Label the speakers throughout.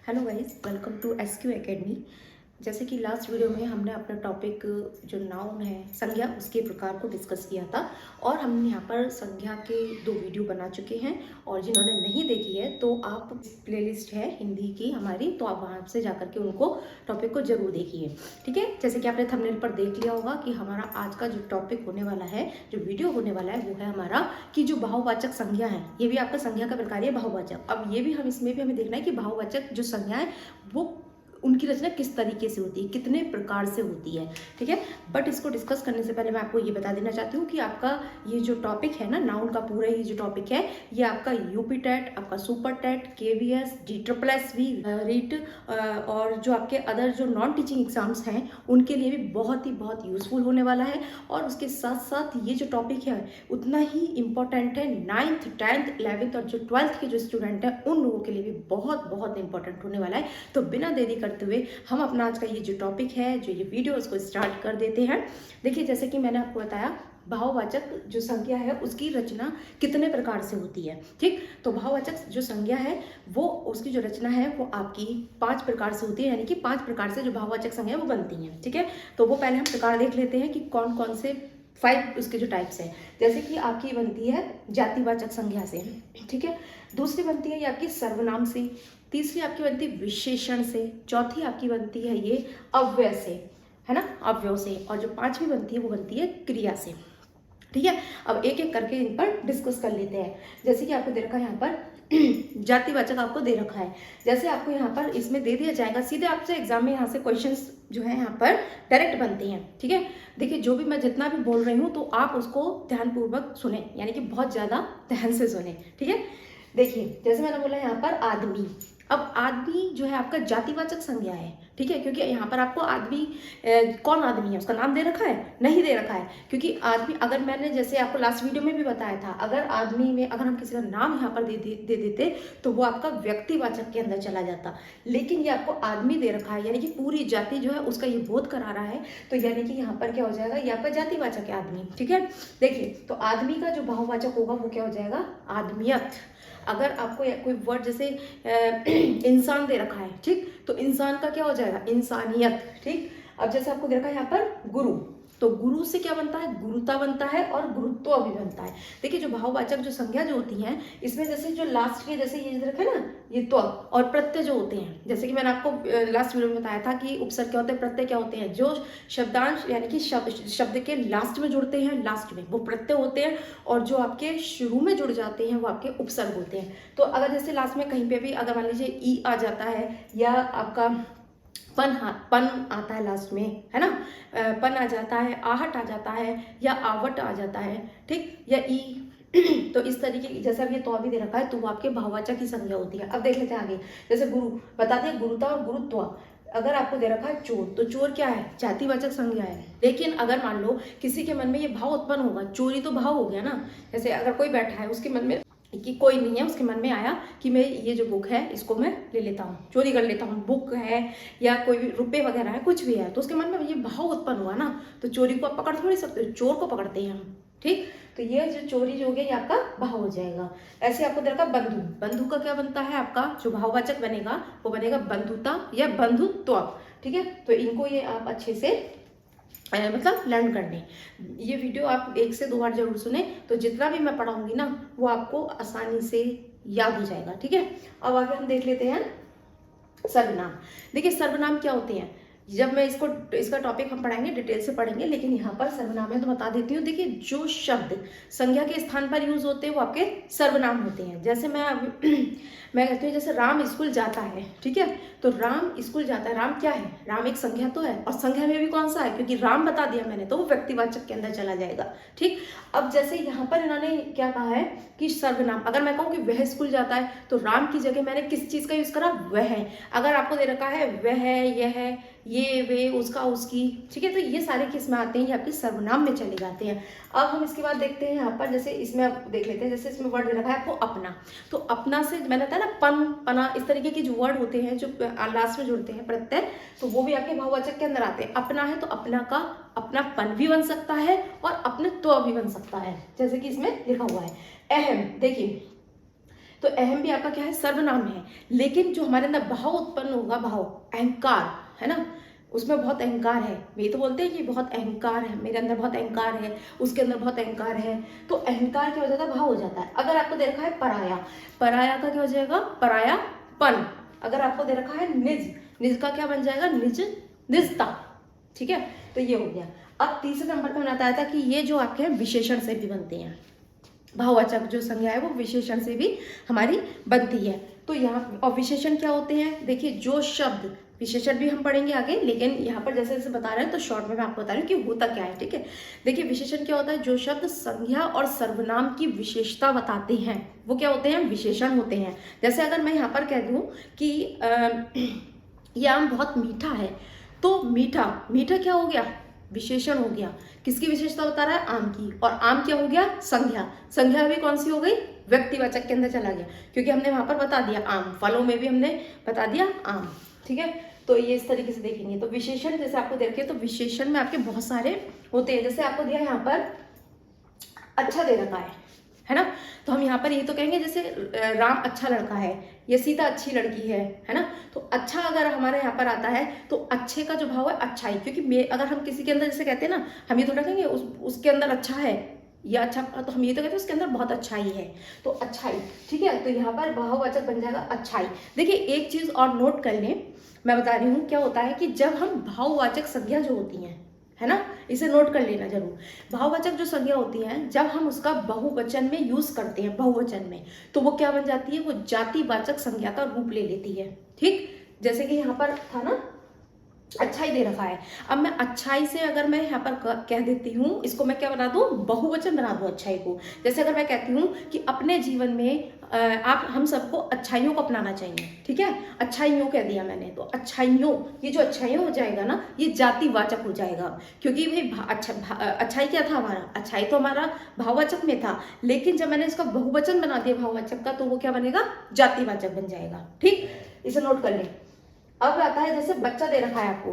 Speaker 1: Hello guys, welcome to SQ academy. जैसे कि last video में हमने अपना टॉपिक जो नाउन है संज्ञा उसके प्रकार को डिस्कस किया था और हमने यहाँ पर संज्ञा के 2 वीडियो बना चुके हैं। और जिन्होंने नहीं देखी है तो आप प्लेलिस्ट है हिंदी की हमारी, तो आप वहाँ से जाकर के उनको टॉपिक को जरूर देखिए। ठीक है, जैसे कि आपने थंबनेल पर देख लिया होगा कि हमारा आज का जो टॉपिक होने वाला है, जो वीडियो होने वाला है, वो है हमारा कि जो बहुवाचक संज्ञा है, ये भी आपका संज्ञा का प्रकार है बहुवाचक। अब ये भी हम इसमें भी हमें देखना है कि बहुवाचक जो संज्ञा है वो उनकी रचना किस तरीके से होती है, कितने प्रकार से होती है। ठीक है, बट इसको डिस्कस करने से पहले मैं आपको ये बता देना चाहती हूँ कि आपका ये जो टॉपिक है ना, नाउन का पूरा ये जो टॉपिक है, ये आपका यूपी टेट, आपका super TET, KVS, DSSS REET और जो आपके अदर जो नॉन टीचिंग एग्जाम्स हैं उनके लिए भी बहुत यूजफुल होने वाला है। और उसके साथ साथ ये जो टॉपिक है उतना ही इम्पोर्टेंट है 9th 10th 11th और जो 12th के जो स्टूडेंट हैं उन लोगों के लिए भी बहुत इंपॉर्टेंट होने वाला है। तो बिना देरी करते हुए हम अपना आज का ये जो टॉपिक है, जो ये वीडियो, उसको स्टार्ट कर देते हैं। देखिए, जैसे कि मैंने आपको बताया बहुवाचक जो संज्ञा है उसकी रचना कितने प्रकार से होती है। ठीक, तो बहुवाचक जो संज्ञा है वो उसकी जो रचना है वो आपकी 5 प्रकार से होती है, यानी कि 5 प्रकार से जो बहुवाचक संज्ञा वो बनती हैं। ठीक है, तो वो पहले हम प्रकार देख लेते हैं कि कौन कौन से 5 उसके जो टाइप्स हैं। जैसे कि आपकी बनती है जातिवाचक संज्ञा से। ठीक है, दूसरी बनती है ये आपकी सर्वनाम से, तीसरी आपकी बनती है विशेषण से, चौथी आपकी बनती है ये अव्यय से, है ना, अव्यय से, और जो 5वीं बनती है वो बनती है क्रिया से। ठीक है, अब एक एक करके इन पर डिस्कस कर लेते हैं। जैसे कि आपको दे रखा है यहाँ पर जातिवाचक आपको दे रखा है, जैसे आपको यहाँ पर इसमें दे दिया जाएगा, सीधे आपसे एग्जाम में यहाँ से क्वेश्चंस जो है यहाँ पर डायरेक्ट बनते हैं। ठीक है, देखिए जो भी मैं जितना भी बोल रही हूँ तो आप उसको ध्यानपूर्वक सुने, यानी कि बहुत ज़्यादा ध्यान से सुने। ठीक है, देखिए जैसे मैंने बोला यहाँ पर आदमी। अब आदमी जो है आपका जातिवाचक संज्ञा है। ठीक है, क्योंकि यहाँ पर आपको आदमी कौन आदमी है उसका नाम दे रखा है नहीं दे रखा है, क्योंकि आदमी अगर मैंने जैसे आपको लास्ट वीडियो में भी बताया था, अगर आदमी में अगर हम किसी का नाम यहाँ पर दे देते तो वो आपका व्यक्तिवाचक के अंदर चला जाता। लेकिन ये आपको आदमी दे रखा है, यानी कि पूरी जाति जो है उसका ये बोध करा रहा है, तो यानी कि यहाँ पर क्या हो जाएगा, ये आपका जातिवाचक है आदमी। ठीक है, देखिए तो आदमी का जो बहुवाचक होगा वो क्या हो जाएगा, आदमियत। अगर आपको कोई वर्ड जैसे इंसान दे रखा है, ठीक, तो इंसान का क्या हो जाएगा, इंसानियत। ठीक, अब जैसे आपको दे रखा है यहाँ पर गुरु, तो गुरु से क्या बनता है, गुरुता बनता है और गुरुत्व भी बनता है। देखिए जो बहुवाचक जो संज्ञा जो होती हैं इसमें जैसे जो लास्ट के जैसे ये रखा है ना, ये त्व और प्रत्यय जो होते हैं, जैसे कि मैंने आपको लास्ट वीडियो में बताया था कि उपसर्ग क्या होते हैं, प्रत्यय क्या होते हैं, जो शब्दांश यानी कि शब्द के लास्ट में जुड़ते हैं, लास्ट में वो प्रत्यय होते हैं, और जो आपके शुरू में जुड़ जाते हैं वो आपके उपसर्ग होते हैं। तो अगर जैसे लास्ट में कहीं पे भी अगर मान लीजिए ई आ जाता है या आपका पन आता है लास्ट में, है ना, पन आ जाता है, आहट आ जाता है या आवट आ जाता है, ठीक, या ई तो इस तरीके की जैसे अब ये तो भी दे रखा है तो वो आपके बहुवाचक की संज्ञा होती है। अब देख लेते हैं आगे, जैसे गुरु बताते हैं गुरुता और गुरुत्व। अगर आपको दे रखा है चोर, तो चोर क्या है, जातिवाचक संज्ञा है। लेकिन अगर मान लो किसी के मन में ये भाव उत्पन्न होगा, चोरी तो भाव हो गया ना, जैसे अगर कोई बैठा है उसके मन में कि कोई नहीं है, उसके मन में आया कि मैं ये जो बुक है इसको मैं ले लेता हूँ, चोरी कर लेता हूँ, बुक है या कोई भी रुपए वगैरह है, कुछ भी है, तो उसके मन में ये भाव उत्पन्न हुआ ना, तो चोरी को आप पकड़ थोड़ी सकते हो, चोर को पकड़ते हैं हम। ठीक, तो ये जो चोरी जो हो गया ये आपका भाव हो जाएगा। ऐसे आपको देखा बंधु, बंधु का क्या बनता है, आपका जो भाववाचक बनेगा वो बनेगा बंधुता या बंधुत्व। ठीक है, तो इनको ये आप अच्छे से मतलब लर्न करने, ये वीडियो आप 1 से 2 बार जरूर सुने, तो जितना भी मैं पढ़ाऊंगी ना वो आपको आसानी से याद हो जाएगा। ठीक है, अब आगे हम देख लेते हैं सर्वनाम। देखिए सर्वनाम क्या होते हैं, जब मैं इसका टॉपिक हम पढ़ाएंगे डिटेल से पढ़ेंगे, लेकिन यहाँ पर सर्वनाम है तो बता देती हूँ। देखिए जो शब्द संज्ञा के स्थान पर यूज होते हैं वो आपके सर्वनाम होते हैं। जैसे मैं कहती हूँ जैसे राम स्कूल जाता है, ठीक है, तो राम स्कूल जाता है, राम क्या है, राम एक संज्ञा तो है, और संज्ञा में भी कौन सा है, क्योंकि राम बता दिया मैंने तो वो व्यक्तिवाचक के अंदर चला जाएगा। ठीक, अब जैसे यहाँ पर इन्होंने क्या कहा है कि सर्वनाम, अगर मैं कहूँ कि वह स्कूल जाता है तो राम की जगह मैंने किस चीज का यूज करा, वह है। अगर आपको दे रखा है वह, यह, ये, वे, उसका, उसकी, ठीक है, तो ये सारे किस में आते हैं, ये आपके सर्वनाम में चले जाते हैं। अब हम इसके बाद देखते हैं यहाँ पर, जैसे इसमें आप देख लेते हैं, जैसे इसमें वर्ड दे रखा है आपको अपना, तो अपना से मैंने बताया ना पन, पना, इस तरीके के जो वर्ड होते हैं जो लास्ट में जुड़ते हैं प्रत्यय, तो वो भी आपके बहुवचन के अंदर आते हैं। अपना है तो अपना का अपनापन भी बन सकता है और अपनत्व भी बन सकता है, जैसे कि इसमें लिखा हुआ है। अहम, देखिए तो अहम भी आपका क्या है, सर्वनाम है। लेकिन जो हमारे अंदर भाव उत्पन्न होगा, भाव अहंकार है ना, उसमें बहुत अहंकार है। ये तो बोलते हैं कि बहुत अहंकार है, मेरे अंदर बहुत अहंकार है, उसके अंदर बहुत अहंकार है, तो अहंकार क्या हो जाता है, भाव हो जाता है। अगर आपको दे रखा है पराया, पराया का क्या हो जाएगा, परायापन। अगर आपको दे रखा है निज, निज का क्या बन जाएगा, निज, निजता। ठीक है, तो ये हो गया। अब तीसरे नंबर पर मैंने बताया था कि ये जो आपके विशेषण से भी बनते हैं, भाववाचक जो संज्ञा है वो विशेषण से भी हमारी बनती है। तो यहाँ और विशेषण क्या होते हैं, देखिए जो शब्द, विशेषण भी हम पढ़ेंगे आगे, लेकिन यहाँ पर जैसे जैसे बता रहे हैं तो शॉर्ट में मैं आपको बता रही हूँ कि होता क्या है। ठीक है, देखिए विशेषण क्या होता है, जो शब्द संज्ञा और सर्वनाम की विशेषता बताते हैं वो क्या होते हैं, विशेषण होते हैं। जैसे अगर मैं यहाँ पर कह दूँ कि ये आम बहुत मीठा है, तो मीठा, मीठा क्या हो गया, विशेषण हो गया। किसकी विशेषता बता रहा है, आम की। और आम क्या हो गया, संज्ञा। संज्ञा भी कौन सी हो गई, व्यक्तिवाचक के अंदर चला गया, क्योंकि हमने वहां पर बता दिया आम, फलों में भी हमने बता दिया आम। ठीक है, तो ये इस तरीके से देखेंगे। तो विशेषण जैसे आपको देखे, तो विशेषण में आपके बहुत सारे होते हैं। जैसे आपको दिया यहाँ पर अच्छा दे रखा है ना, तो हम यहाँ पर ये तो कहेंगे जैसे राम अच्छा लड़का है या सीता अच्छी लड़की है ना। तो अच्छा अगर हमारे यहाँ पर आता है तो अच्छे का जो भाव है अच्छाई, क्योंकि अगर हम किसी के अंदर जैसे कहते हैं ना, हम ये थोड़ा कहेंगे उसके अंदर अच्छा है या अच्छा, तो हम ये तो कहते हैं उसके अंदर बहुत अच्छाई है, तो अच्छाई। ठीक है, तो यहाँ पर भाववाचक बन जाएगा अच्छाई। देखिए एक चीज और नोट कर लें, मैं बता रही हूँ क्या होता है कि जब हम भाववाचक संज्ञा जो होती हैं, है ना, इसे नोट कर लेना जरूर। भाववाचक जो संज्ञा होती है, जब हम उसका बहुवचन में यूज करते हैं, बहुवचन में, तो वो क्या बन जाती है, वो जातिवाचक संज्ञा का रूप ले लेती है। ठीक, जैसे कि यहाँ पर था ना, अच्छाई दे रखा है। अब मैं अच्छाई से अगर मैं यहाँ पर कह देती हूँ, इसको मैं क्या बना दूँ, बहुवचन बना दूँ अच्छाई को। जैसे अगर मैं कहती हूँ कि अपने जीवन में आप हम सबको अच्छाइयों को अपनाना चाहिए। ठीक है, अच्छाइयों कह दिया मैंने, तो अच्छाइयों, ये जो अच्छाइयों हो जाएगा ना, ये जातिवाचक हो जाएगा। क्योंकि भाई अच्छाई क्या था हमारा, अच्छाई तो हमारा भाववाचक में था, लेकिन जब मैंने इसका बहुवचन बना दिया भाववाचक का, तो वो क्या बनेगा, जातिवाचक बन जाएगा। ठीक, इसे नोट कर लें। अब आता है जैसे बच्चा दे रखा है आपको,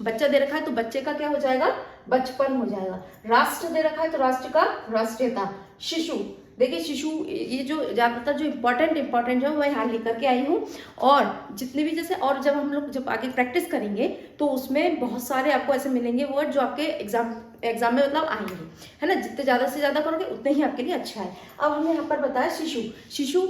Speaker 1: बच्चा दे रखा है तो बच्चे का क्या हो जाएगा, बचपन हो जाएगा। राष्ट्र दे रखा है तो राष्ट्र का राष्ट्रीयता। शिशु, देखिए शिशु, ये जो ज्यादातर जो इंपॉर्टेंट जो मैं यहाँ लिख करके आई हूँ, और जितने भी जैसे, और जब हम लोग जब आगे प्रैक्टिस करेंगे तो उसमें बहुत सारे आपको ऐसे मिलेंगे वर्ड जो आपके एग्जाम में मतलब आएंगे, है ना। जितने ज्यादा से ज्यादा करोगे उतने ही आपके लिए अच्छा है। अब हमने यहाँ पर बताया शिशु, शिशु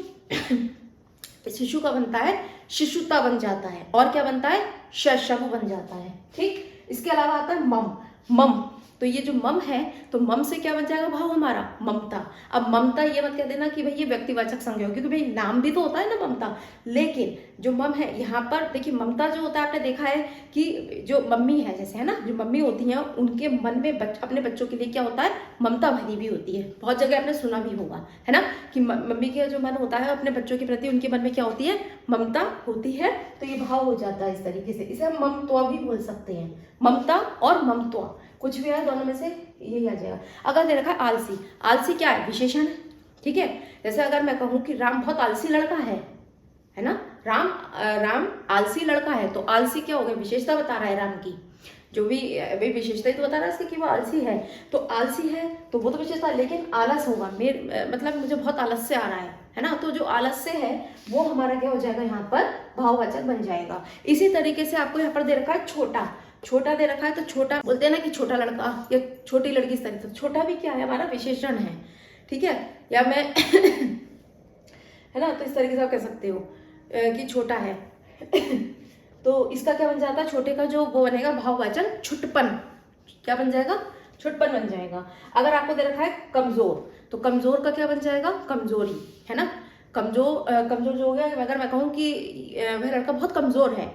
Speaker 1: शिशु का बनता है शिशुता बन जाता है, और क्या बनता है, शशु बन जाता है। ठीक, इसके अलावा आता है मम, मम, तो ये जो मम है, तो मम से क्या बन जाएगा भाव हमारा, ममता। अब ममता ये मत कह देना कि भाई ये व्यक्तिवाचक संज्ञा हो, क्योंकि भाई नाम भी तो होता है ना ममता, लेकिन जो मम है यहाँ पर देखिए, ममता जो होता है आपने देखा है कि जो मम्मी है जैसे, है ना, जो मम्मी होती हैं उनके मन में अपने बच्चों के लिए क्या होता है, ममता भरी भी होती है। बहुत जगह आपने सुना भी होगा, है ना, कि मम्मी का जो मन होता है अपने बच्चों के प्रति, उनके मन में क्या होती है, ममता होती है। तो ये भाव हो जाता है इस तरीके से, इसे हम ममत्वा भी बोल सकते हैं, ममता और ममत्वा, कुछ भी है दोनों में से यही आ जाएगा। अगर दे रखा है आलसी, आलसी क्या है, विशेषण है। ठीक है, जैसे अगर मैं कहूँ कि राम बहुत आलसी लड़का है ना, राम आलसी लड़का है, तो आलसी क्या हो गया, विशेषता बता रहा है राम की, जो भी विशेषता ही तो बता रहा है कि वो आलसी है, तो आलसी है तो वो तो विशेषता, लेकिन आलस होगा, मतलब मुझे बहुत आलस से आ रहा है ना, तो जो आलस से है वो हमारा क्या हो जाएगा, यहाँ पर भाववाचक बन जाएगा। इसी तरीके से आपको यहाँ पर दे रखा है छोटा, छोटा दे रखा है, तो छोटा बोलते हैं ना कि छोटा लड़का या छोटी लड़की, इस तरीके से छोटा भी क्या है, हमारा विशेषण है। ठीक है, या मैं है ना, तो इस तरीके से आप कह सकते हो कि छोटा है तो इसका क्या बन जाता है, छोटे का जो वो बनेगा भाववाचक छुटपन, क्या बन जाएगा, छुटपन बन जाएगा। अगर आपको दे रखा है कमजोर, तो कमजोर का क्या बन जाएगा, कमजोरी, है ना, कमजोर जो हो गया, अगर मैं कहूँ कि वह लड़का बहुत कमजोर है,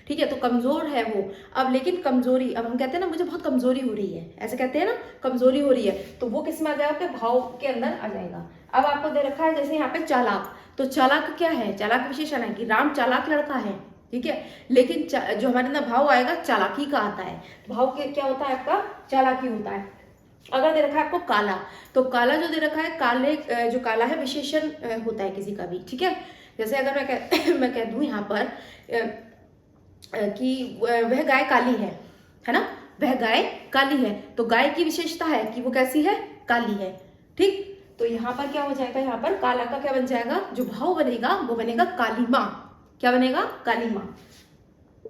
Speaker 1: ठीक है, तो कमजोर है वो। अब लेकिन कमजोरी, अब हम कहते हैं ना मुझे बहुत कमजोरी हो रही है, ऐसे कहते हैं ना, कमजोरी हो रही है, तो वो किस में आ जाएगा, भाव के अंदर आ जाएगा। अब आपको दे रखा है जैसे यहाँ पे चालाक, तो चालाक क्या है, चालाक विशेषण है कि राम चालाक लड़का है। ठीक है, लेकिन जो हमारे अंदर भाव आएगा चालाकी का आता है, भाव के क्या होता है आपका, चालाकी होता है। अगर दे रखा है आपको काला, तो काला जो दे रखा है, काले जो काला है विशेषण होता है किसी का भी। ठीक है, जैसे अगर मैं कह दूं यहाँ पर कि वह गाय काली है ना, वह गाय काली है, तो गाय की विशेषता है कि वो कैसी है, काली है। ठीक, तो यहाँ पर क्या हो जाएगा, यहाँ पर काला का क्या बन जाएगा, जो भाव बनेगा वो बनेगा कालीमा। क्या बनेगा, कालीमा।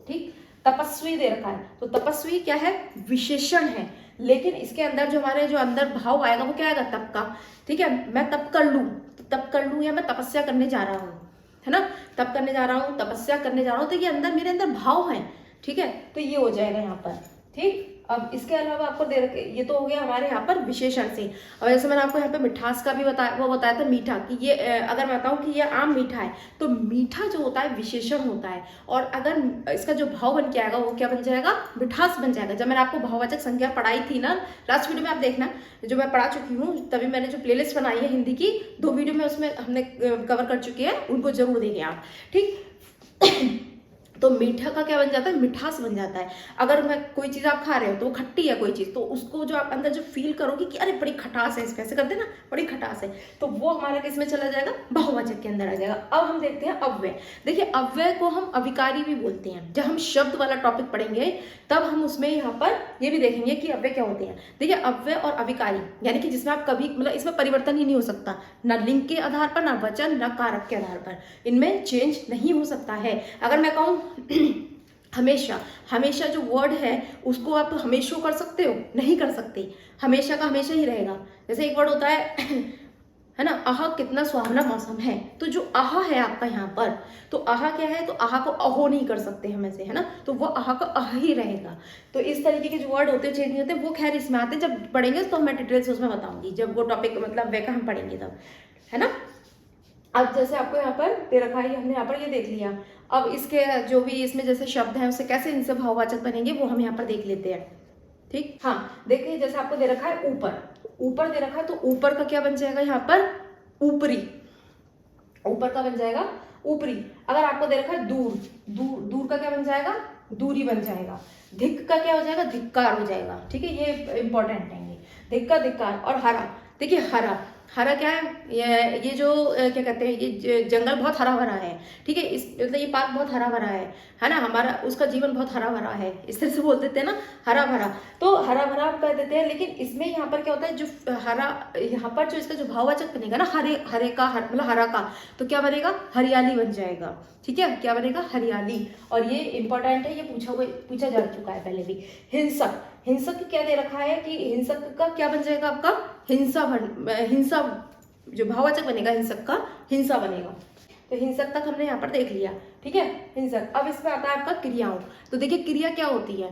Speaker 1: ठीक, तपस्वी दे रखा है, तो तपस्वी क्या है, विशेषण है, लेकिन इसके अंदर जो हमारे जो अंदर भाव आएगा वो क्या आएगा, तप का। ठीक है, मैं तप कर लूं, तो तप कर लूं या मैं तपस्या करने जा रहा हूँ, है ना, तप करने जा रहा हूँ, तपस्या करने जा रहा हूँ, तो ये अंदर मेरे अंदर भाव है। ठीक है, तो ये हो जाएगा यहाँ पर। ठीक, अब इसके अलावा आपको दे रखे, ये तो हो गया हमारे यहाँ पर विशेषण से। अब जैसे मैंने आपको यहाँ पे मिठास का भी बताया, वो बताया था मीठा, कि ये अगर मैं बताऊँ कि ये आम मीठा है, तो मीठा जो होता है विशेषण होता है, और अगर इसका जो भाव बन के आएगा वो क्या बन जाएगा, मिठास बन जाएगा। जब मैंने आपको भाववाचक संज्ञा पढ़ाई थी ना, लास्ट वीडियो में आप देखना, जो मैं पढ़ा चुकी हूँ, तभी मैंने जो प्लेलिस्ट बनाई है हिंदी की, 2 वीडियो में उसमें हमने कवर कर चुके हैं, उनको जरूर देंगे आप। ठीक तो मीठा का क्या बन जाता है, मिठास बन जाता है। अगर मैं कोई चीज़ आप खा रहे हो तो वो खट्टी है कोई चीज़, तो उसको जो आप अंदर जो फील करोगे कि अरे बड़ी खटास है, इस कैसे करते हैं ना, बड़ी खटास है, तो वो हमारा किस में चला जाएगा, बहुवचक के अंदर आ जाएगा। अब हम देखते हैं अव्यय। देखिए, अव्यय को हम अविकारी भी बोलते हैं। जब हम शब्द वाला टॉपिक पढ़ेंगे तब हम उसमें यहाँ पर ये भी देखेंगे कि अव्यय क्या होते हैं। देखिए, अव्यय और अविकारी यानी कि जिसमें आप कभी मतलब इसमें परिवर्तन ही नहीं हो सकता, ना लिंग के आधार पर, ना वचन, ना कारक के आधार पर, इनमें चेंज नहीं हो सकता है। अगर मैं कहूँ हमेशा, हमेशा जो वर्ड है उसको आप हमेशा कर सकते हो, नहीं कर सकते, हमेशा का हमेशा ही रहेगा। जैसे एक वर्ड होता है ना, आहा कितना सुहावना मौसम है, तो जो आहा है आपका यहाँ पर, तो आहा क्या है, तो आहा को अहो नहीं कर सकते हम ऐसे, है ना, तो वो आहा का आह ही रहेगा। तो इस तरीके के जो वर्ड होते हैं चेंज नहीं होते, वो खैर इसमें आते हैं, जब पढ़ेंगे तो मैं डिटेल्स उसमें बताऊंगी, जब वो टॉपिक मतलब वे का हम पढ़ेंगे तब, है ना। अब जैसे आपको यहाँ पर दे रखा है, हमने यहाँ पर ये देख लिया। अब इसके जो भी इसमें जैसे शब्द हैं उससे कैसे इनसे भाववाचक बनेंगे वो हम यहाँ पर देख लेते हैं। ठीक, हाँ देखिए, जैसे आपको दे रखा है ऊपर, ऊपर दे रखा है, तो ऊपर का क्या बन जाएगा यहाँ पर, ऊपरी। ऊपर का बन जाएगा ऊपरी। अगर आपको दे रखा है दूर, दूर, दूर का क्या बन जाएगा, दूरी बन जाएगा। धिक का क्या हो जाएगा, धिक्कार हो जाएगा। ठीक है, ये इंपॉर्टेंट है, ये धिक का धिक्कार। और हरा, देखिए हरा, हरा क्या है, ये जो क्या कहते हैं, ये जंगल बहुत हरा भरा है। ठीक है, इस मतलब ये पार्क बहुत हरा भरा है ना, हमारा उसका जीवन बहुत हरा भरा है, इस तरह से बोल देते हैं ना, हरा भरा। तो हरा भरा आप कह देते हैं, लेकिन इसमें यहाँ पर क्या होता है, जो हरा यहाँ पर जो इसका जो भाववाचक बनेगा ना, हरे, हरे का मतलब हरा का, तो क्या बनेगा, हरियाली बन जाएगा। ठीक है, क्या बनेगा, हरियाली। और ये इंपॉर्टेंट है, ये पूछा जा चुका है पहले भी। हिंसक, हिंसक क्या दे रखा है कि हिंसक का क्या बन जाएगा आपका, हिंसा हिंसा जो भाववाचक बनेगा हिंसक का, हिंसा बनेगा। तो हिंसक तक हमने यहाँ पर देख लिया। ठीक है, हिंसक। अब इसमें आता है आपका क्रियाओं। तो देखिए, क्रिया क्या होती है,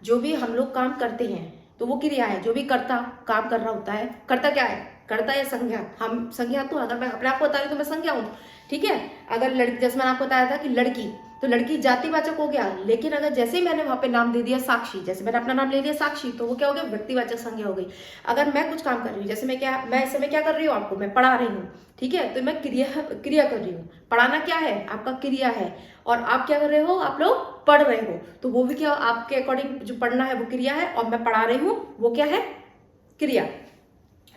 Speaker 1: जो भी हम लोग काम करते हैं तो वो क्रिया है। जो भी कर्ता काम कर रहा होता है, कर्ता क्या है, कर्ता या संज्ञा। हम संज्ञा, तो अगर मैं अपने आप को बता रही हूँ तो मैं संज्ञा हूँ। ठीक है, अगर लड़की, जैसे मैंने आपको बताया था कि लड़की, तो लड़की जातिवाचक हो गया, लेकिन अगर जैसे ही मैंने वहां पे नाम दे दिया साक्षी, जैसे मैंने अपना नाम ले लिया साक्षी, तो वो क्या हो गया, व्यक्तिवाचक संज्ञा हो गई। अगर मैं कुछ काम कर रही हूँ, जैसे मैं इस समय क्या कर रही हूँ, आपको मैं पढ़ा रही हूँ। ठीक है, तो मैं क्रिया कर रही हूँ। पढ़ाना क्या है, आपका क्रिया है, और आप क्या कर रहे हो, आप लोग पढ़ रहे हो, तो वो भी क्या, आपके अकॉर्डिंग जो पढ़ना है वो क्रिया है, और मैं पढ़ा रही हूँ वो क्या है, क्रिया।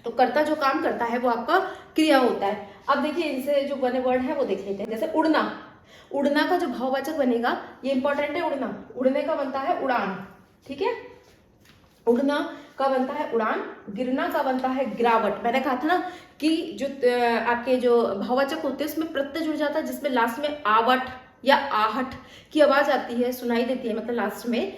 Speaker 1: तो कर्ता जो काम करता है वो आपका क्रिया होता है। अब देखिए, इनसे जो बने वर्ड है वो देख लेते हैं। जैसे उड़ना, उड़ना का जो भाववाचक बनेगा, ये इंपॉर्टेंट है, उड़ना, उड़ने का बनता है उड़ान। ठीक है, उड़ना का बनता है उड़ान, गिरना का बनता है गिरावट। मैंने कहा था ना कि जो आपके जो भाववाचक होते हैं उसमें प्रत्यय जुड़ जाता है, जिसमें लास्ट में आवट या आहट की आवाज आती है, सुनाई देती है, मतलब लास्ट में,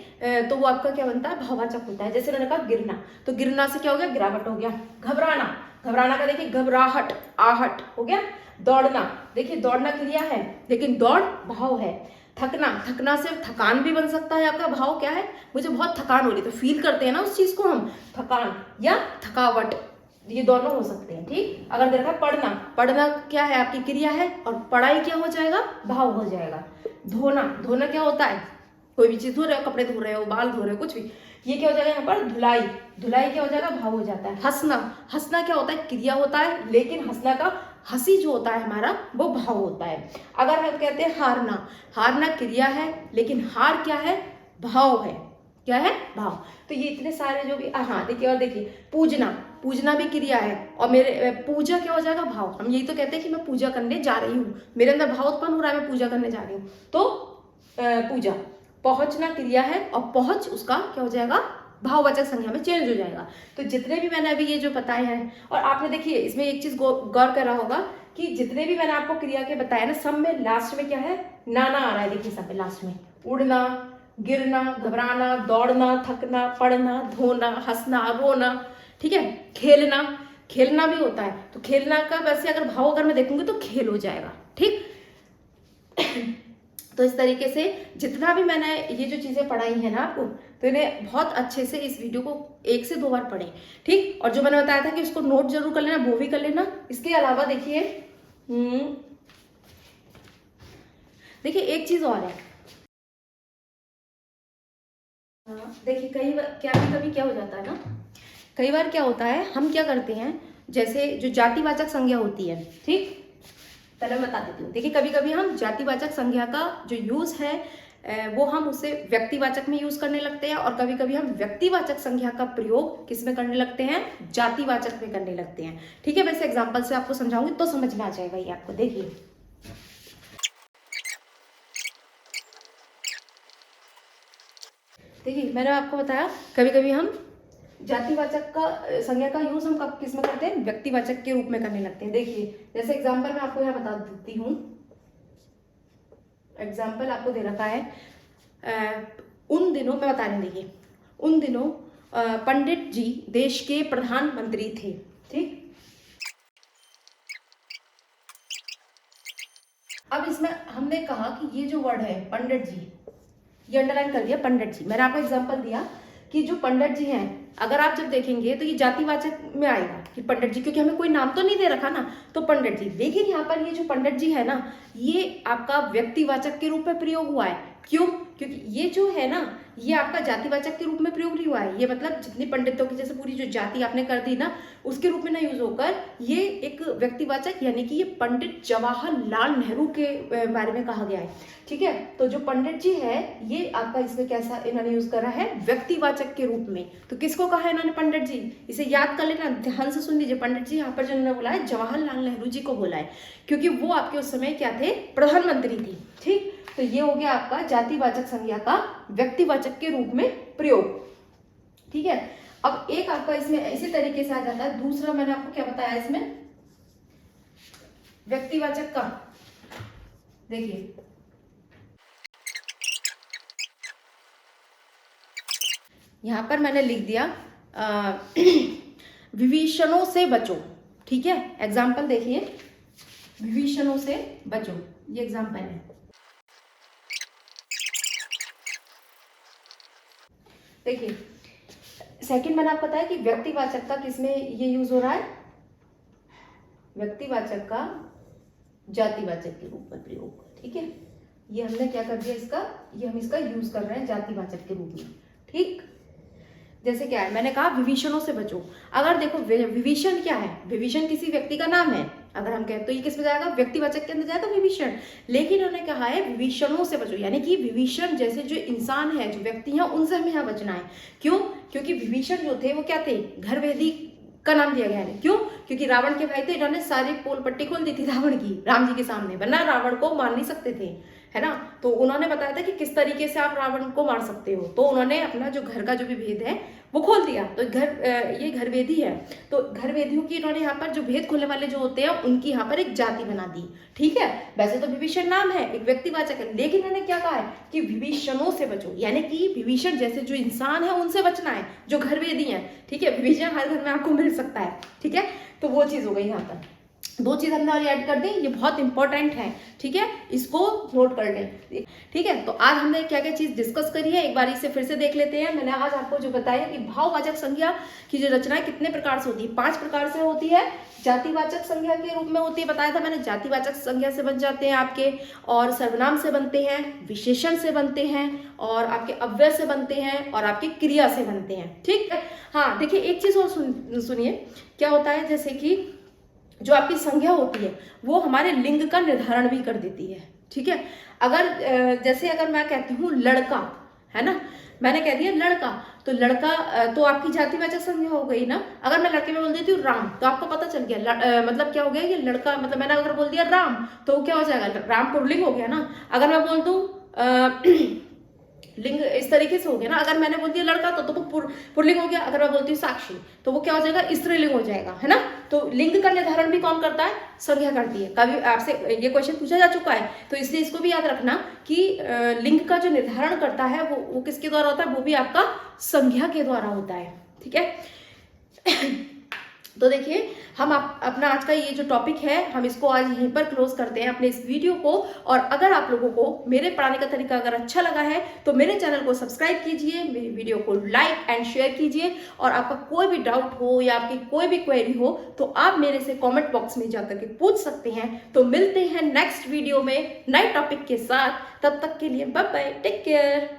Speaker 1: तो वो आपका क्या बनता है, भाववाचक होता है। जैसे मैंने कहा गिरना, तो गिरना से क्या हो गया, गिरावट हो गया। घबराना, घबराना का देखिए घबराहट, आहट हो गया। दौड़ना, देखिए दौड़ना क्रिया है, लेकिन दौड़ भाव है। थकना, थकना से थकान भी बन सकता है आपका, भाव क्या है, मुझे बहुत थकान हो रही, तो फील करते हैं ना उस चीज को हम, थकान या थकावट, ये दोनों हो सकते हैं। ठीक, अगर देखा पढ़ना, पढ़ना क्या है, आपकी क्रिया है, और पढ़ाई क्या हो जाएगा, भाव हो जाएगा। धोना, धोना क्या होता है, कोई भी चीज धो रहे हो, कपड़े धो रहे हो, बाल धो रहे हो, कुछ भी, ये क्या हो जाएगा यहाँ पर, धुलाई, धुलाई क्या हो जाएगा, भाव हो जाता है। हंसना, हंसना क्या होता है, क्रिया होता है, लेकिन हंसना का, हंसी जो होता है हमारा, वो भाव होता है। अगर हम कहते हैं हारना, हारना क्रिया है, लेकिन हार क्या है, भाव है। क्या है, भाव। तो ये इतने सारे जो भी, हाँ देखिए, और देखिए पूजना, पूजना भी क्रिया है, और मेरे पूजा क्या हो जाएगा, भाव। हम यही तो कहते हैं कि मैं पूजा करने जा रही हूँ, मेरे अंदर भाव उत्पन्न हो रहा है, मैं पूजा करने जा रही हूँ, तो पूजा। पहुंचना क्रिया है, और पहुंच उसका क्या हो जाएगा, भाववाचक संज्ञा में चेंज हो जाएगा। तो जितने भी मैंने अभी ये जो बताए हैं, और आपने देखिए इसमें एक चीज गौर करा होगा कि जितने भी मैंने आपको क्रिया के बताया ना, सब में लास्ट में क्या है, नाना आ रहा है। देखिए सब में लास्ट में उड़ना, गिरना, घबराना, दौड़ना, थकना, पढ़ना, धोना, हंसना, रोना, ठीक है, खेलना, खेलना भी होता है। तो खेलना का वैसे अगर भाव अगर मैं देखूंगी तो खेल हो जाएगा, ठीक। तो इस तरीके से जितना भी मैंने ये जो चीजें पढ़ाई है ना आपको, तो इन्हें बहुत अच्छे से इस वीडियो को 1 से 2 बार पढ़ें, ठीक। और जो मैंने बताया था कि उसको नोट जरूर कर लेना, वो भी कर लेना। इसके अलावा देखिए देखिए एक चीज और है, देखिए कई बार कभी क्या हो जाता है ना, कई बार क्या होता है, हम क्या करते हैं, जैसे जो जातिवाचक संज्ञा होती है, ठीक, पहले मैं बता देती हूँ। देखिए कभी कभी हम जातिवाचक संज्ञा का जो यूज है वो हम उसे व्यक्तिवाचक में यूज करने लगते हैं, और कभी कभी हम व्यक्तिवाचक संज्ञा का प्रयोग किस में करने लगते हैं, जातिवाचक में करने लगते हैं, ठीक है। वैसे एग्जाम्पल से आपको समझाऊंगी तो समझ में आ जाएगा ये आपको। देखिए मैंने आपको बताया कभी कभी हम जातिवाचक का संज्ञा का यूज हम कब किस में करते हैं, व्यक्तिवाचक के रूप में करने लगते हैं। देखिए जैसे एग्जाम्पल मैं आपको यहाँ बता देती हूँ, एग्जाम्पल आपको दे रखा है, उन दिनों मैं बता रही हूँ, देखिए उन दिनों पंडित जी देश के प्रधानमंत्री थे, ठीक। अब इसमें हमने कहा कि ये जो वर्ड है पंडित जी, ये अंडरलाइन कर दिया पंडित जी। मैंने आपको एग्जांपल दिया कि जो पंडित जी हैं, अगर आप जब देखेंगे तो ये जातिवाचक में आएगा कि पंडित जी, क्योंकि हमें कोई नाम तो नहीं दे रखा ना, तो पंडित जी। लेकिन यहाँ पर ये जो पंडित जी है ना, ये आपका व्यक्तिवाचक के रूप में प्रयोग हुआ है। क्यों? क्योंकि ये जो है ना, ये आपका जातिवाचक के रूप में प्रयोग नहीं हुआ है। ये मतलब जितनी पंडितों की जैसे पूरी जो जाति आपने कर दी ना, उसके रूप में ना यूज होकर ये एक व्यक्तिवाचक, यानी कि ये पंडित जवाहरलाल नेहरू के बारे में कहा गया है, ठीक है। तो जो पंडित जी है, ये आपका इसमें कैसा इन्होंने यूज करा है, व्यक्तिवाचक के रूप में। तो किसको कहा है इन्होंने, पंडित जी। इसे याद कर लेना, ध्यान से सुन लीजिए। पंडित जी यहाँ पर जो इन्होंने बोला है, जवाहरलाल नेहरू जी को बोला है, क्योंकि वो आपके उस समय क्या थे, प्रधानमंत्री थी, ठीक। तो ये हो गया आपका जातिवाचक संज्ञा का व्यक्तिवाचक के रूप में प्रयोग, ठीक है। अब एक आपका इसमें इसी तरीके से आ जाता है, दूसरा मैंने आपको क्या बताया इसमें, व्यक्तिवाचक का। देखिए यहां पर मैंने लिख दिया विभीषणों से बचो, ठीक है। एग्जाम्पल देखिए, विभीषणों से बचो, ये एग्जाम्पल है। देखिए सेकंड मैंने आपको बताया कि व्यक्तिवाचक का किसमें ये यूज हो रहा है, व्यक्तिवाचक का जातिवाचक के रूप में प्रयोग, ठीक है। ये हमने क्या कर दिया इसका, ये हम इसका यूज कर रहे हैं जातिवाचक के रूप में, ठीक। जैसे क्या है, मैंने कहा विभीषणों से बचो। अगर देखो विभीषण क्या है, विभीषण किसी व्यक्ति का नाम है, अगर हम कहें तो ये किस में जाएगा, व्यक्तिवाचक के अंदर जाएगा विभीषण। लेकिन उन्होंने कहा है विभीषणों से बचो, यानी कि विभीषण जैसे जो इंसान है, जो व्यक्ति है, उनसे हमें यहाँ बचना है। क्यों? क्योंकि विभीषण जो थे वो क्या थे, घरवेदी का नाम दिया गया है। क्यों? क्योंकि रावण के भाई थे, इन्होंने सारी पोल पट्टी खोल दी थी रावण की, राम जी के सामने, वरना रावण को मार नहीं सकते थे, है ना। तो उन्होंने बताया था कि किस तरीके से आप रावण को मार सकते हो, तो उन्होंने अपना जो घर का जो भी भेद है वो खोल दिया। तो ये घरवेदी है, तो घरवेदियों की इन्होंने यहाँ पर जो भेद खोलने वाले जो होते हैं, उनकी यहाँ पर एक जाति बना दी, ठीक है। वैसे तो विभीषण नाम है, एक व्यक्तिवाचक है, लेकिन इन्होंने क्या कहा है कि विभीषणों से बचो, यानी कि विभीषण जैसे जो इंसान है उनसे बचना है, जो घरवेदी है, ठीक है। विभीषण हर घर में आपको मिल सकता है, ठीक है। तो वो चीज हो गई, यहाँ पर 2 चीज हमने और ऐड कर दी, ये बहुत इंपॉर्टेंट है, ठीक है, इसको नोट कर लें, ठीक है। तो आज हमने क्या क्या चीज डिस्कस करी है, एक बार इसे फिर से देख लेते हैं। मैंने आज आपको जो बताया कि भाववाचक संज्ञा की जो रचना कितने प्रकार से होती है, 5 प्रकार से होती है। जातिवाचक संज्ञा के रूप में होती है, बताया था मैंने, जातिवाचक संज्ञा से बन जाते हैं आपके, और सर्वनाम से बनते हैं, विशेषण से बनते हैं, और आपके अव्यय से बनते हैं, और आपके क्रिया से बनते हैं, ठीक है। हाँ देखिए एक चीज और सुनिए, क्या होता है, जैसे कि जो आपकी संज्ञा होती है वो हमारे लिंग का निर्धारण भी कर देती है, ठीक है। अगर जैसे अगर मैं कहती हूँ लड़का, है ना, मैंने कह दिया लड़का, तो लड़का तो आपकी जातिवाचक संज्ञा हो गई ना। अगर मैं लड़के में बोल देती हूँ राम, तो आपको पता चल गया मतलब क्या हो गया, ये लड़का, मतलब मैंने अगर बोल दिया राम, तो क्या हो जाएगा, राम पुल्लिंग हो गया ना। अगर मैं बोल दूँ लिंग तरीके से हो गया ना। अगर मैंने बोल दिया लड़का तो वो पुल्लिंग हो गया, अगर मैं बोलती हूँ साक्षी तो वो क्या हो जाएगा, स्त्रीलिंग हो जाएगा, है ना। तो लिंग का निर्धारण भी कौन करता है, संज्ञा करती है। कभी आपसे ये क्वेश्चन पूछा जा चुका है, तो इसलिए इसको भी याद रखना कि लिंग का जो निर्धारण करता है वो किसके द्वारा होता है, वो भी आपका संज्ञा के द्वारा होता है, ठीक है। तो देखिए हम अपना आज का ये जो टॉपिक है हम इसको आज यहीं पर क्लोज करते हैं अपने इस वीडियो को। और अगर आप लोगों को मेरे पढ़ाने का तरीका अगर अच्छा लगा है तो मेरे चैनल को सब्सक्राइब कीजिए, मेरी वीडियो को लाइक एंड शेयर कीजिए। और आपका कोई भी डाउट हो या आपकी कोई भी क्वेरी हो तो आप मेरे से कॉमेंट बॉक्स में जाकर के पूछ सकते हैं। तो मिलते हैं नेक्स्ट वीडियो में नए टॉपिक के साथ, तब तक के लिए बाय बाय, टेक केयर।